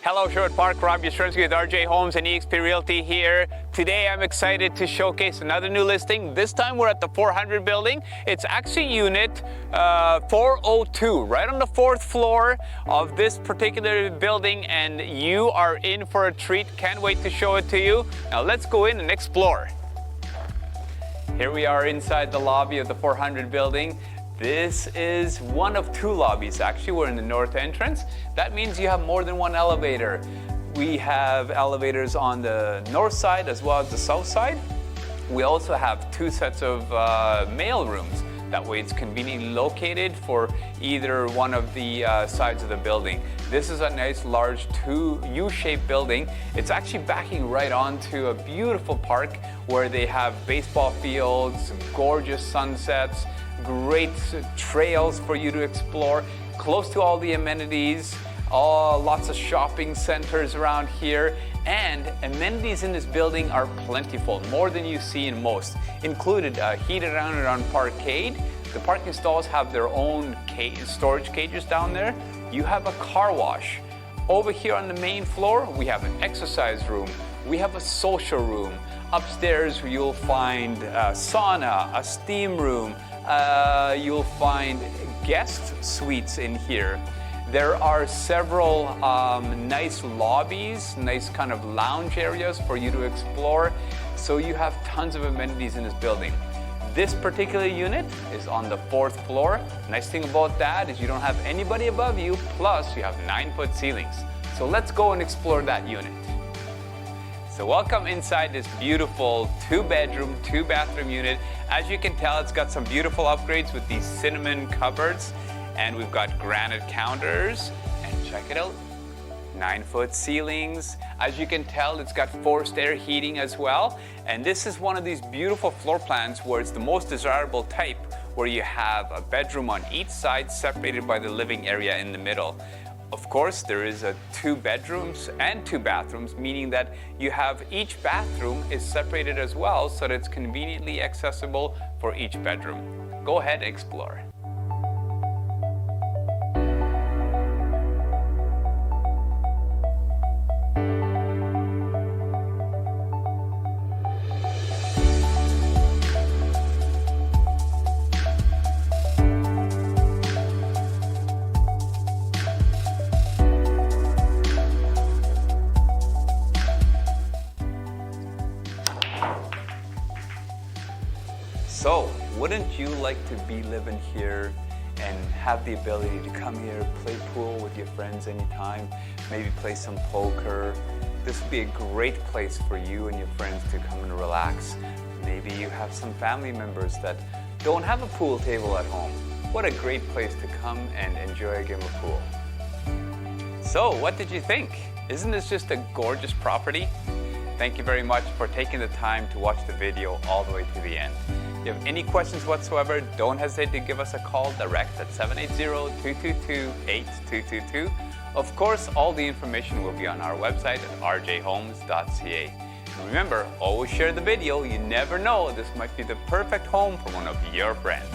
Hello, Sherwood Park. Rob Yastrzemski with RJ Homes and eXp Realty here. Today I'm excited to showcase another new listing. This time we're at the 400 building. It's actually unit 402, right on the 4th floor of this particular building, and you are in for a treat. Can't wait to show it to you. Now let's go in and explore. Here we are inside the lobby of the 400 building. This is one of two lobbies, actually. We're in the north entrance. That means you have more than one elevator. We have elevators on the north side as well as the south side. We also have two sets of mail rooms. That way it's conveniently located for either one of the sides of the building. This is a nice large U-shaped building. It's actually backing right onto a beautiful park where they have baseball fields, gorgeous sunsets, great trails for you to explore, close to all the amenities, lots of shopping centers around here, and amenities in this building are plentiful, more than you see in most. Included heated underground parkade. The parking stalls have their own storage cages down there. You have a car wash. Over here on the main floor, we have an exercise room. We have a social room. Upstairs, you'll find a sauna, a steam room. You'll find guest suites in here. There are several nice lobbies, nice kind of lounge areas for you to explore. So you have tons of amenities in this building. This particular unit is on the 4th floor. Nice thing about that is you don't have anybody above you, plus you have 9-foot ceilings. So let's go and explore that unit. So welcome inside this beautiful 2-bedroom, 2-bathroom unit. As you can tell, it's got some beautiful upgrades with these cinnamon cupboards, and we've got granite counters, and check it out, 9-foot ceilings. As you can tell, it's got forced air heating as well. And this is one of these beautiful floor plans where it's the most desirable type, where you have a bedroom on each side separated by the living area in the middle. Of course, there is 2 bedrooms and 2 bathrooms, meaning that you have each bathroom is separated as well, so that it's conveniently accessible for each bedroom. Go ahead and explore. So, wouldn't you like to be living here and have the ability to come here, play pool with your friends anytime, maybe play some poker? This would be a great place for you and your friends to come and relax. Maybe you have some family members that don't have a pool table at home. What a great place to come and enjoy a game of pool. So, what did you think? Isn't this just a gorgeous property? Thank you very much for taking the time to watch the video all the way to the end. If you have any questions whatsoever, don't hesitate to give us a call direct at 780-222-8222. Of course, all the information will be on our website at rjhomes.ca. And remember, always share the video. You never know, this might be the perfect home for one of your friends.